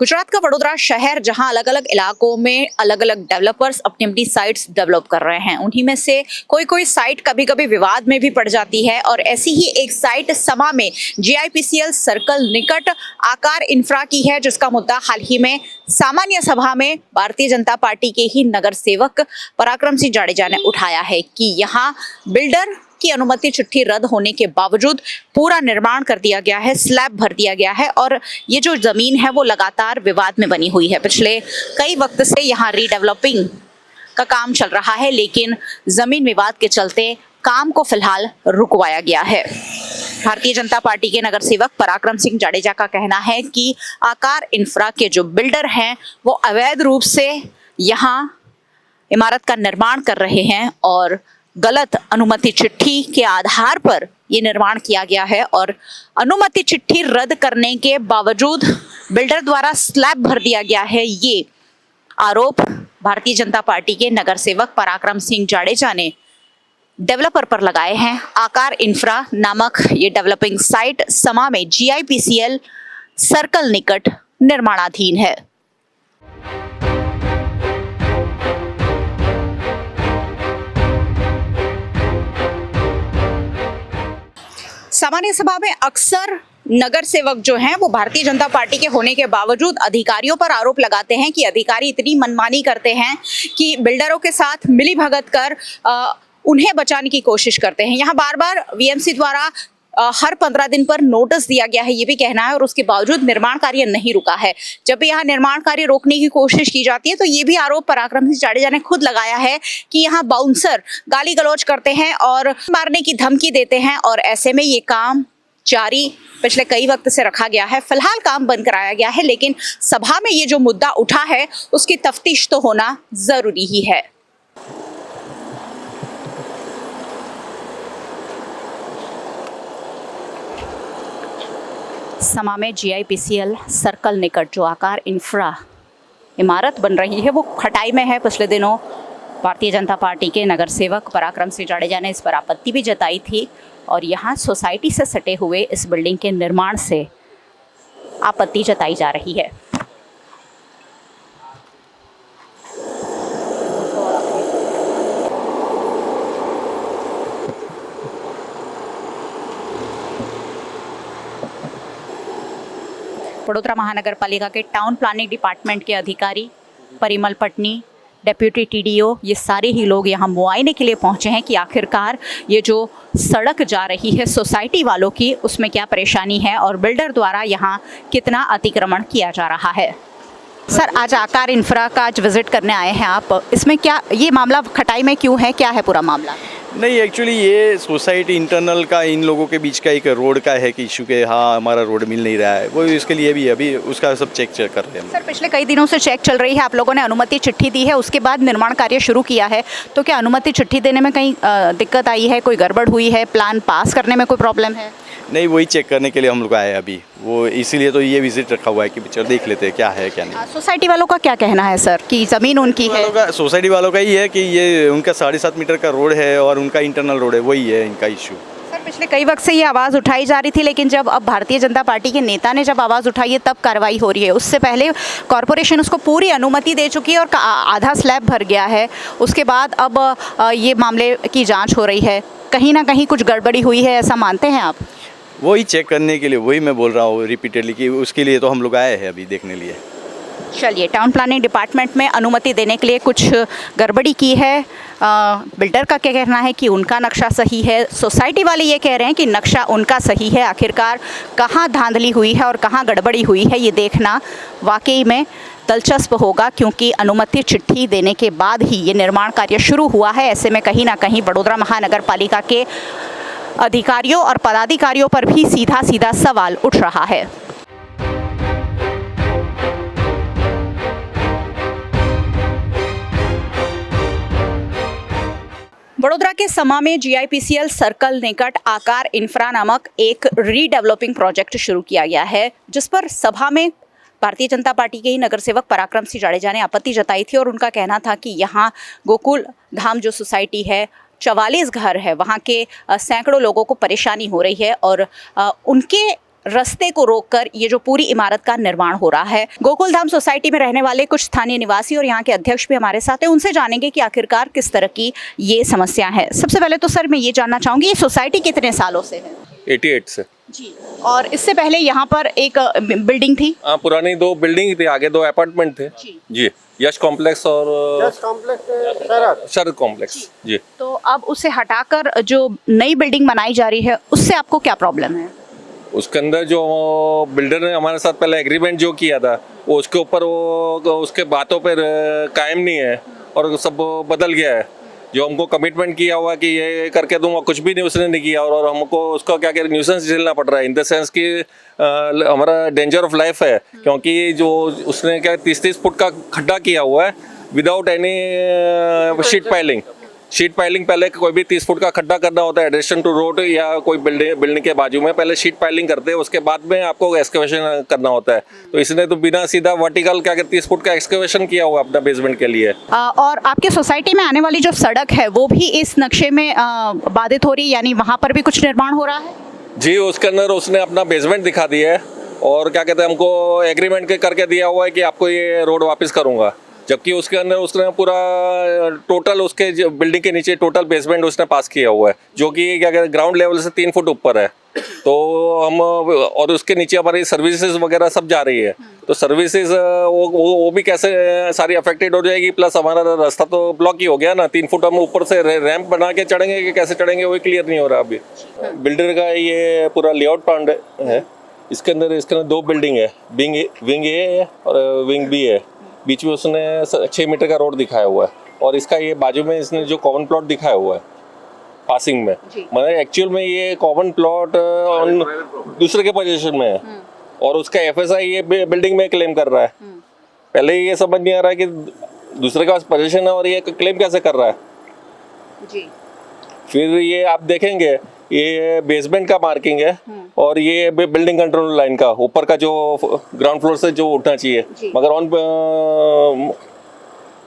गुजरात का वडोदरा शहर जहां अलग अलग इलाकों में अलग अलग डेवलपर्स अपनी अपनी साइट्स डेवलप कर रहे हैं, उन्हीं में से कोई कोई साइट कभी कभी विवाद में भी पड़ जाती है। और ऐसी ही एक साइट समा में GIPCL सर्कल निकट आकार इंफ्रा की है, जिसका मुद्दा हाल ही में सामान्य सभा में भारतीय जनता पार्टी के ही नगर सेवक पराक्रम सिंह जाडेजा ने उठाया है कि यहाँ बिल्डर की अनुमति चिट्ठी रद्द होने के बावजूद पूरा निर्माण कर दिया गया है, स्लैब भर दिया गया है और ये जो जमीन है वो लगातार विवाद में बनी हुई है। पिछले कई वक्त से यहाँ रीडेवलपिंग का काम चल रहा है, लेकिन जमीन विवाद के चलते काम को फिलहाल रुकवाया गया है। भारतीय जनता पार्टी के नगर सेवक पराक्रम सिंह जाडेजा का कहना है कि आकार इंफ्रा के जो बिल्डर हैं वो अवैध रूप से यहाँ इमारत का निर्माण कर रहे हैं और गलत अनुमति चिट्ठी के आधार पर ये निर्माण किया गया है और अनुमति चिट्ठी रद्द करने के बावजूद बिल्डर द्वारा स्लैब भर दिया गया है। ये आरोप भारतीय जनता पार्टी के नगर सेवक पराक्रम सिंह जाडेजा ने डेवलपर पर लगाए हैं। आकार इंफ्रा नामक ये डेवलपिंग साइट समा में GIPCL सर्कल निकट निर्माणाधीन है। सामान्य सभा में अक्सर नगर सेवक जो हैं वो भारतीय जनता पार्टी के होने के बावजूद अधिकारियों पर आरोप लगाते हैं कि अधिकारी इतनी मनमानी करते हैं कि बिल्डरों के साथ मिलीभगत कर उन्हें बचाने की कोशिश करते हैं। यहाँ बार बार VMC द्वारा हर 15 दिन पर नोटिस दिया गया है, ये भी कहना है, और उसके बावजूद निर्माण कार्य नहीं रुका है। जब भी यहाँ निर्माण कार्य रोकने की कोशिश की जाती है तो ये भी आरोप पराक्रम सिंह जाडेजा ने खुद लगाया है कि यहाँ बाउंसर गाली गलौज करते हैं और मारने की धमकी देते हैं और ऐसे में ये काम जारी पिछले कई वक्त से रखा गया है। फिलहाल काम बंद कराया गया है, लेकिन सभा में ये जो मुद्दा उठा है उसकी तफ्तीश तो होना जरूरी ही है। समा में GIPCL सर्कल निकट जो आकार इंफ्रा इमारत बन रही है वो खटाई में है। पिछले दिनों भारतीय जनता पार्टी के नगर सेवक पराक्रम सिंह जाडेजा ने इस पर आपत्ति भी जताई थी और यहाँ सोसाइटी से सटे हुए इस बिल्डिंग के निर्माण से आपत्ति जताई जा रही है। वडोदरा महानगर पालिका के टाउन प्लानिंग डिपार्टमेंट के अधिकारी परिमल पटनी, डेप्यूटी TDO, ये सारे ही लोग यहाँ मुआयने के लिए पहुँचे हैं कि आखिरकार ये जो सड़क जा रही है सोसाइटी वालों की उसमें क्या परेशानी है और बिल्डर द्वारा यहाँ कितना अतिक्रमण किया जा रहा है। सर, आज आकार इंफ्रा का आज विजिट करने आए हैं आप, इसमें क्या ये मामला खटाई में क्यों है, क्या है पूरा मामला? नहीं, एक्चुअली ये सोसाइटी इंटरनल का इन लोगों के बीच का एक रोड का है कि इशू के, हाँ हमारा रोड मिल नहीं रहा है, वो इसके लिए भी अभी उसका सब चेक कर रहे हैं। सर, पिछले कई दिनों से चेक चल रही है, आप लोगों ने अनुमति चिट्ठी दी है, उसके बाद निर्माण कार्य शुरू किया है, तो क्या अनुमति चिट्ठी देने में कहीं दिक्कत आई है, कोई गड़बड़ हुई है, प्लान पास करने में कोई प्रॉब्लम है? नहीं, वही चेक करने के लिए हम लोग आए अभी, वो इसीलिए तो ये विजिट रखा हुआ है कि चलो देख लेते हैं क्या है क्या नहीं। सोसाइटी वालों का क्या कहना है सर कि ज़मीन उनकी है? सोसाइटी वालों का ही है कि ये उनका 7.5 मीटर का रोड है और उनका इंटरनल रोड है, वही है इनका इशू। सर, पिछले कई वक्त से ये आवाज़ उठाई जा रही थी, लेकिन जब अब भारतीय जनता पार्टी के नेता ने जब आवाज़ उठाई है तब कार्रवाई हो रही है। उससे पहले कॉरपोरेशन उसको पूरी अनुमति दे चुकी है और आधा स्लैब भर गया है, उसके बाद अब ये मामले की जाँच हो रही है। कहीं ना कहीं कुछ गड़बड़ी हुई है, ऐसा मानते हैं आप? वही चेक करने के लिए, वही मैं बोल रहा हूँ रिपीटेडली कि उसके लिए तो हम लोग आए हैं अभी देखने लिए। चलिए, टाउन प्लानिंग डिपार्टमेंट में अनुमति देने के लिए कुछ गड़बड़ी की है। बिल्डर का क्या कहना है कि उनका नक्शा सही है, सोसाइटी वाले ये कह रहे हैं कि नक्शा उनका सही है। आखिरकार कहाँ धांधली हुई है और कहाँ गड़बड़ी हुई है ये देखना वाकई में दिलचस्प होगा, क्योंकि अनुमति चिट्ठी देने के बाद ही ये निर्माण कार्य शुरू हुआ है। ऐसे में कहीं ना कहीं वडोदरा महानगर पालिका के अधिकारियों और पदाधिकारियों पर भी सीधा सीधा सवाल उठ रहा है। वडोदरा के समा में GIPCL सर्कल निकट आकार इंफ्रा नामक एक रीडेवलपिंग प्रोजेक्ट शुरू किया गया है, जिस पर सभा में भारतीय जनता पार्टी के ही नगर सेवक पराक्रम सिंह जाडेजा ने आपत्ति जताई थी और उनका कहना था कि यहाँ गोकुल धाम जो सोसाइटी है 44 घर है, वहाँ के सैकड़ों लोगों को परेशानी हो रही है और उनके रास्ते को रोककर ये जो पूरी इमारत का निर्माण हो रहा है। गोकुलधाम सोसाइटी में रहने वाले कुछ स्थानीय निवासी और यहाँ के अध्यक्ष भी हमारे साथ हैं, उनसे जानेंगे कि आखिरकार किस तरह की ये समस्या है। सबसे पहले तो सर मैं ये जानना चाहूंगी, ये सोसाइटी कितने सालों से है? 88 से जी। और इससे पहले यहाँ पर एक बिल्डिंग थी? हाँ, पुरानी 2 बिल्डिंग थी, आगे 2 अपार्टमेंट थे जी। यश कॉम्प्लेक्स और शरद कॉम्प्लेक्स जी। तो अब उसे हटाकर जो नई बिल्डिंग बनाई जा रही है उससे आपको क्या प्रॉब्लम है? उसके अंदर जो बिल्डर ने हमारे साथ पहले एग्रीमेंट जो किया था वो उसके ऊपर वो उसके बातों पर कायम नहीं है और सब बदल गया है। जो हमको कमिटमेंट किया हुआ कि ये करके दूंगा, कुछ भी नहीं उसने नहीं किया और हमको उसका क्या कह न्यूसेंस झेलना पड़ रहा है, इन द सेंस कि हमारा डेंजर ऑफ लाइफ है। क्योंकि जो उसने क्या 30-30 फुट का खड्डा किया हुआ है विदाउट एनी शीट पाइलिंग पहले कोई भी 30 फुट का खड्डा करना होता है एडिशन टू रोड या कोई बिल्डिंग के बाजू में, पहले शीट पाइलिंग करते हैं, उसके बाद में आपको एक्सकेवेशन करना होता है। तो इसने तो बिना सीधा वर्टिकल क्या 30 फुट का एक्सकेवेशन किया हुआ अपना बेसमेंट के लिए। और आपके सोसाइटी में आने वाली जो सड़क है वो भी इस नक्शे में बाधित हो रही है, यानी वहाँ पर भी कुछ निर्माण हो रहा है? जी, उसके अंदर उसने अपना बेसमेंट दिखा दिया है और क्या कहते हैं हमको एग्रीमेंट करके दिया हुआ है कि आपको ये रोड वापस करूँगा, जबकि उसके अंदर उसने पूरा टोटल उसके बिल्डिंग के नीचे टोटल बेसमेंट उसने पास किया हुआ है, जो कि क्या कहते हैं ग्राउंड लेवल से 3 फुट ऊपर है। तो हम और उसके नीचे हमारी सर्विसेज वगैरह सब जा रही है, तो सर्विसेज वो भी कैसे सारी अफेक्टेड हो जाएगी। प्लस हमारा रास्ता तो ब्लॉक ही हो गया ना, 3 फुट हम ऊपर से रैंप बना के चढ़ेंगे कि कैसे चढ़ेंगे वो क्लियर नहीं हो रहा अभी। बिल्डर का ये पूरा लेआउट प्लान है, इसके अंदर 2 बिल्डिंग है, विंग ए और विंग बी है। बीच में उसने 6 मीटर का रोड दिखाया हुआ है और इसका ये बाजू में इसने जो कॉमन प्लॉट दिखाया हुआ है पासिंग में, मतलब एक्चुअल में ये कॉमन प्लॉट दूसरे के पोजीशन में है और उसका एफएसआई ये बिल्डिंग में क्लेम कर रहा है। पहले ये समझ नहीं आ रहा है कि दूसरे का पोजीशन है और ये क्लेम कैसे कर रहा है जी। फिर ये आप देखेंगे ये बेसमेंट का मार्किंग है और ये बिल्डिंग कंट्रोल लाइन का ऊपर का जो ग्राउंड फ्लोर से जो उठना चाहिए, मगर ऑन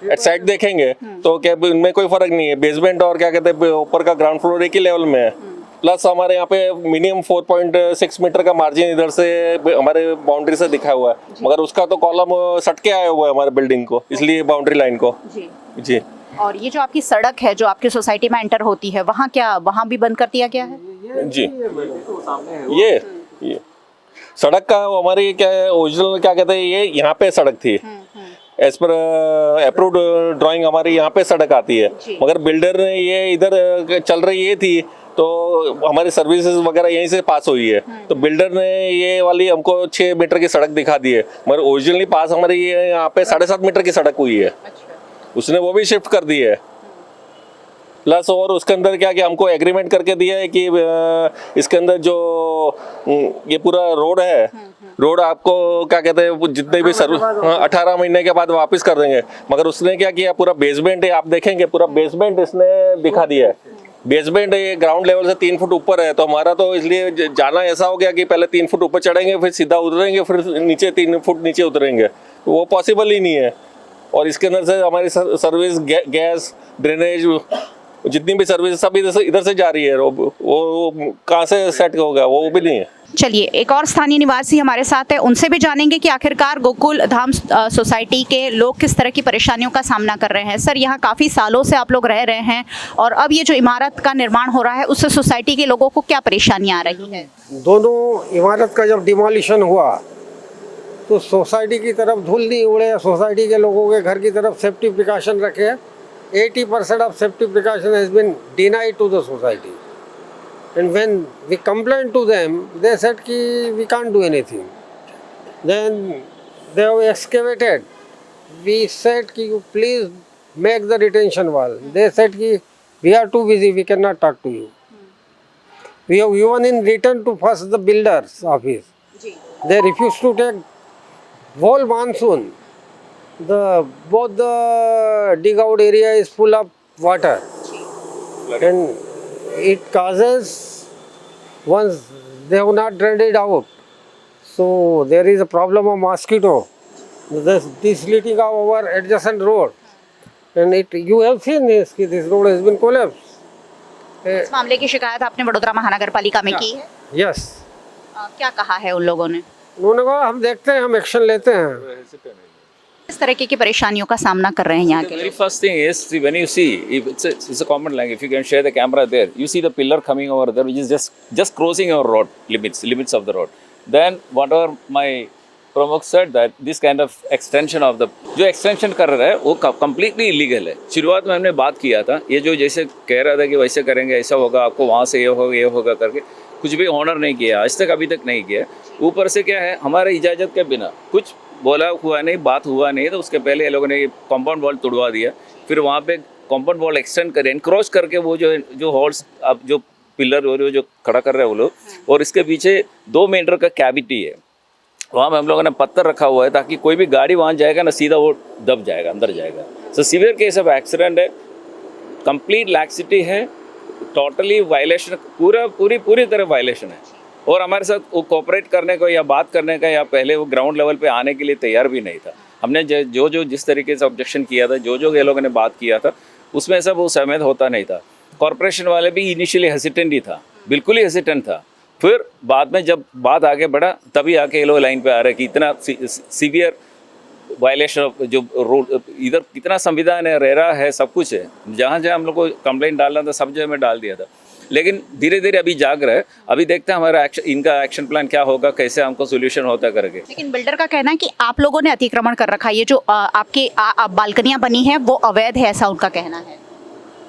एट साइड देखेंगे तो क्या इनमें कोई फर्क नहीं है। बेसमेंट और क्या कहते हैं ऊपर का ग्राउंड फ्लोर एक ही लेवल में है। प्लस हमारे यहाँ पे मिनिमम 4.6 मीटर का मार्जिन इधर से हमारे बाउंड्री से दिखा हुआ है, मगर उसका तो कॉलम सट के आया हुआ है हमारे बिल्डिंग को, इसलिए बाउंड्री लाइन को जी। और ये जो आपकी सड़क है जो आपकी सोसाइटी में एंटर होती है, वहाँ क्या वहाँ भी बंद कर दिया गया है? जी, ये सड़क का हमारी क्या ओरिजिनल क्या कहते हैं, ये यहाँ पे सड़क थी एज पर अप्रूव्ड ड्राइंग, हमारी यहाँ पे सड़क आती है, मगर बिल्डर ने ये इधर चल रही ये थी तो हमारी सर्विसेज वगैरह यहीं से पास हुई है, तो बिल्डर ने ये वाली हमको 6 मीटर की सड़क दिखा दी है, मगर ओरिजिनली पास हमारी ये यहाँ पे 7.5 मीटर की सड़क हुई है। उसने वो भी शिफ्ट कर दी है। प्लस और उसके अंदर क्या कि हमको एग्रीमेंट करके दिया है कि इसके अंदर जो ये पूरा रोड है, रोड आपको क्या कहते हैं जितने भी सर्विस 18 महीने के बाद वापस कर देंगे, मगर उसने क्या किया पूरा बेसमेंट है, आप देखेंगे पूरा बेसमेंट इसने दिखा दिया है। बेसमेंट ये ग्राउंड लेवल से 3 फुट ऊपर है, तो हमारा तो इसलिए जाना ऐसा हो गया कि पहले 3 फुट ऊपर चढ़ेंगे फिर सीधा उतरेंगे फिर नीचे 3 फुट नीचे उतरेंगे, वो पॉसिबल ही नहीं है। और इसके अंदर से हमारी सर्विस गैस ड्रेनेज जितनी भी सर्विस सब इधर से जा रही है, वो कहाँ से सेट होगा वो भी नहीं है। चलिए एक और स्थानीय निवासी हमारे साथ है, उनसे भी जानेंगे कि आखिरकार गोकुल धाम सोसाइटी के लोग किस तरह की परेशानियों का सामना कर रहे हैं। सर, यहाँ काफ़ी सालों से आप लोग रह रहे हैं और अब ये जो इमारत का निर्माण हो रहा है उससे सोसाइटी के लोगों को क्या परेशानियाँ आ रही है? दोनों इमारत का जब डिमोलिशन हुआ तो सोसाइटी की तरफ धूल नहीं उड़े, सोसाइटी के लोगों के घर की तरफ सेफ्टी प्रिकॉशन रखे। 80% of safety precaution has been denied to the society, and when we complained to them, they said ki we can't do anything. Then they have excavated. We said ki you please make the retention wall. They said ki we are too busy, we cannot talk to you. We have even in return to first the builder's office. They refused to take whole monsoon. Both the dig out area is full of water, and it causes once they have not drained it out, so there is a problem of mosquito. This leading of our adjacent road, and you have seen this road has been collapsed. इस मामले की शिकायत आपने वडोदरा महानगर पालिका में की है? Yes. क्या कहा है उन लोगों ने? उन्होंने कहा हम देखते हैं, हम एक्शन लेते हैं। किस तरह की परेशानियों का सामना कर रहे हैं यहाँ के The लोग? very first thing is, see, when you see, if it's a common language. If you can share the camera there, you see the pillar coming over there, which is just crossing your road limits of the road. Then whatever my प्रमुख said that this kind of extension of the जो extension कर रहा है वो completely illegal है। शुरुआत में हमने बात किया था, ये जो जैसे कह रहा था कि वैसे करेंगे, ऐसा होगा, आपको वहाँ से ये होगा करके कुछ भी ऑनर नहीं किया, आज तक अभी तक नहीं किया। ऊपर से क्या है, हमारे इजाज़त के बिना कुछ बोला हुआ नहीं, बात हुआ नहीं, तो उसके पहले ये लोगों ने कंपाउंड वॉल तोड़वा दिया। फिर वहाँ पे कंपाउंड वॉल एक्सटेंड कर एनक्रोच करके वो जो हॉल्स अब जो पिलर और जो खड़ा कर रहे हैं वो लोग, और इसके पीछे 2 मीटर का कैविटी है, वहाँ पे हम लोगों ने पत्थर रखा हुआ है ताकि कोई भी गाड़ी वहाँ जाएगा ना सीधा वो दब जाएगा, अंदर जाएगा। सो सीवियर केस ऑफ एक्सीडेंट है, कंप्लीट लैक्सिटी है, टोटली वायलेशन, पूरी तरह वायलेशन है। और हमारे साथ वो कोऑपरेट करने को या बात करने का या पहले वो ग्राउंड लेवल पे आने के लिए तैयार भी नहीं था। हमने जो जिस तरीके से ऑब्जेक्शन किया था, जो ये लोगों ने बात किया था, उसमें सब वो सहमत होता नहीं था। कॉरपोरेशन वाले भी इनिशियली हेसिटेंट ही था, बिल्कुल ही हेसिटेंट था। फिर बाद में जब बात आगे बढ़ा तभी आके ये लोग लाइन पे आ रहे कि इतना सीवियर वायलेशन ऑफ जो रोड, इधर कितना संविधान है, रेरा है, सब कुछ है। जहाँ हम लोग को कंप्लेंट डालना था सब जगह में डाल दिया था, लेकिन धीरे धीरे अभी जाग रहे हैं। अभी देखते हैं हमारा इनका एक्शन प्लान क्या होगा, कैसे हमको सोल्यूशन होता करके। लेकिन बिल्डर का कहना है कि आप लोगों ने अतिक्रमण कर रखा है, ये जो आपके बालकनियां बनी हैं वो अवैध है, ऐसा उनका कहना है।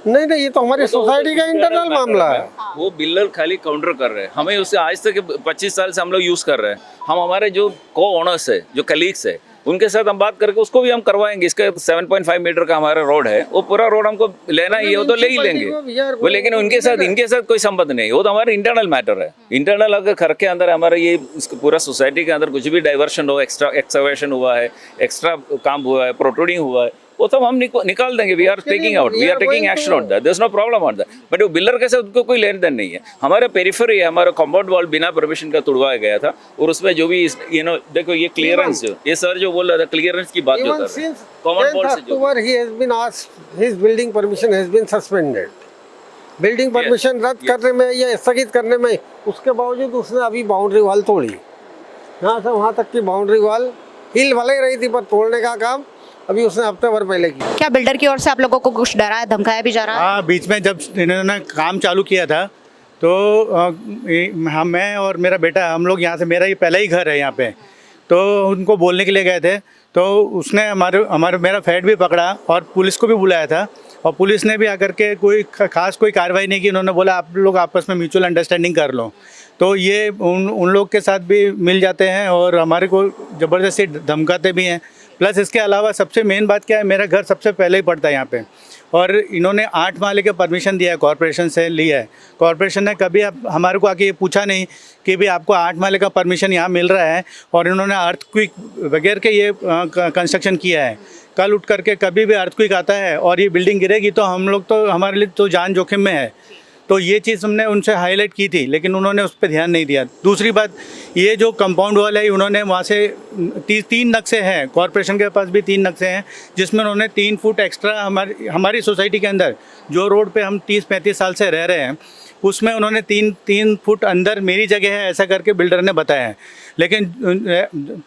नहीं, ये तो हमारी सोसाइटी का इंटरनल मामला है। वो बिल्डर खाली काउंटर कर रहे हैं, हमें उससे आज तक 25 साल से हम लोग यूज़ कर रहे हैं। हम हमारे जो को ओनर्स है, जो कलीग्स है, उनके साथ हम बात करके उसको भी हम करवाएंगे। इसका 7.5 मीटर का हमारा रोड है, वो पूरा रोड हमको लेना ही है, वो तो ले ही लेंगे वो, लेकिन उनके साथ कोई संबंध नहीं, वो तो हमारा इंटरनल मैटर है। इंटरनल अगर घर के अंदर हमारा ये पूरा सोसाइटी के अंदर कुछ भी डाइवर्शन हो, एक्स्ट्रा एक्सकवेशन हुआ है, एक्स्ट्रा काम हुआ है, प्रोट्रूडिंग हुआ है, वो तो हम निकाल देंगे। We are taking action on that, there is no problem on that. But वो बिल्डर के साथ उनको कोई लेन देन नहीं है। हमारा पेरिफेरी है, हमारा कंपाउंड वॉल बिना परमिशन का तोड़वाया गया था, और उसमें जो भी देखो ये क्लियरेंस, जो ये सर जो बोल रहा था क्लियरेंस की बात जो कर रहे हैं, कॉमन वॉल से जो he has been asked, his building permission has been suspended. Building permission रद्द करने में या स्थगित करने में, उसके बावजूद उसने अभी बाउंड्री वॉल तोड़ी। यहाँ से वहाँ तक की बाउंड्री वॉल हिल भले ही रही थी, पर तोड़ने का काम अभी उसने हफ्ते भर पहले किया। क्या बिल्डर की ओर से आप लोगों को कुछ डराया धमकाया भी जा रहा है? हाँ, बीच में जब इन्होंने काम चालू किया था तो मैं और मेरा बेटा, हम लोग यहाँ से, मेरा ही पहला ही घर है यहाँ पे, तो उनको बोलने के लिए गए थे, तो उसने मेरा फैट भी पकड़ा और पुलिस को भी बुलाया था, और पुलिस ने भी आकर के कोई खास कोई कार्रवाई नहीं की। उन्होंने बोला आप लोग आपस में म्यूचुअल अंडरस्टैंडिंग कर लो। तो ये उन लोग के साथ भी मिल जाते हैं और हमारे को ज़बरदस्ती धमकाते भी हैं। प्लस इसके अलावा सबसे मेन बात क्या है, मेरा घर सबसे पहले ही पड़ता है यहाँ पे, और इन्होंने 8 माले का परमिशन दिया है, कॉरपोरेशन से लिया है। कॉरपोरेशन ने कभी हमारे को आके ये पूछा नहीं कि भी आपको 8 माले का परमिशन यहाँ मिल रहा है, और इन्होंने अर्थक्वेक वगैरह के ये कंस्ट्रक्शन किया है। कल उठ करके कभी भी अर्थक्वेक आता है और ये बिल्डिंग गिरेगी तो हम लोग तो, हमारे लिए तो जान जोखिम में है। तो ये चीज़ हमने उनसे हाईलाइट की थी, लेकिन उन्होंने उस पर ध्यान नहीं दिया। दूसरी बात, ये जो कंपाउंड वॉल है, उन्होंने वहाँ से 3 नक्शे हैं, कॉरपोरेशन के पास भी 3 नक्शे हैं, जिसमें उन्होंने 3 फुट एक्स्ट्रा हमारी सोसाइटी के अंदर, जो रोड पे हम 30-35 साल से रह रहे हैं, उसमें उन्होंने 3 फुट अंदर मेरी जगह है ऐसा करके बिल्डर ने बताया है। लेकिन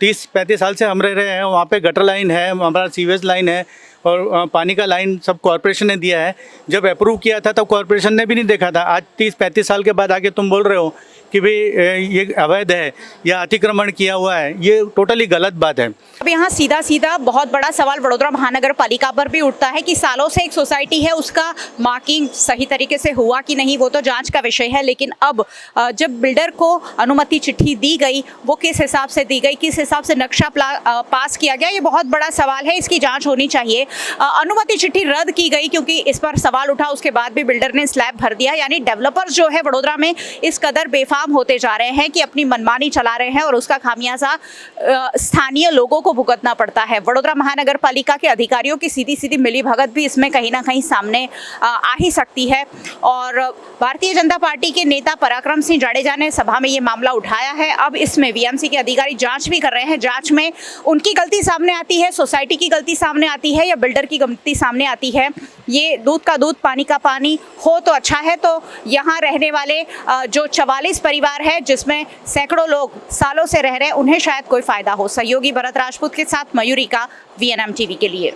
30-35 साल से हम रह रहे हैं, वहाँ पे गटर लाइन है, हमारा सीवेज लाइन है, और पानी का लाइन सब कॉरपोरेशन ने दिया है। जब अप्रूव किया था तब कॉरपोरेशन ने भी नहीं देखा था। आज 30-35 साल के बाद आके तुम बोल रहे हो कि भाई ये अवैध है या अतिक्रमण किया हुआ है, ये टोटली गलत बात है। अब यहाँ सीधा बहुत बड़ा सवाल वडोदरा महानगर पालिका पर भी उठता है कि सालों से एक सोसाइटी है, उसका मार्किंग सही तरीके से हुआ कि नहीं वो तो जांच का विषय है, लेकिन अब जब बिल्डर को अनुमति चिट्ठी दी गई, वो किस हिसाब से दी गई, किस हिसाब से नक्शा पास किया गया, ये बहुत बड़ा सवाल है, इसकी जाँच होनी चाहिए। अनुमति चिट्ठी रद्द की गई क्योंकि इस पर सवाल उठा, उसके बाद भी बिल्डर ने स्लैब भर दिया। यानी डेवलपर्स जो है वडोदरा में इस कदर बेफाम होते जा रहे हैं कि अपनी मनमानी चला रहे हैं, और उसका खामियाजा स्थानीय लोगों को भुगतना पड़ता है। वडोदरा महानगर पालिका के अधिकारियों की सीधी मिलीभगत भी इसमें कहीं ना कहीं सामने आ ही सकती है। और भारतीय जनता पार्टी के नेता पराक्रम सिंह जाडेजा ने सभा में ये मामला उठाया है। अब इसमें वीएमसी के अधिकारी जांच भी कर रहे हैं। जांच में उनकी गलती सामने आती है, सोसाइटी की गलती सामने आती है, या जब बिल्डर की गलती सामने आती है, ये दूध का दूध पानी का पानी हो तो अच्छा है। तो यहाँ रहने वाले जो 44 परिवार है जिसमें सैकड़ों लोग सालों से रह रहे हैं, उन्हें शायद कोई फायदा हो। सहयोगी भरत राजपूत के साथ मयूरी का, VNM टीवी के लिए।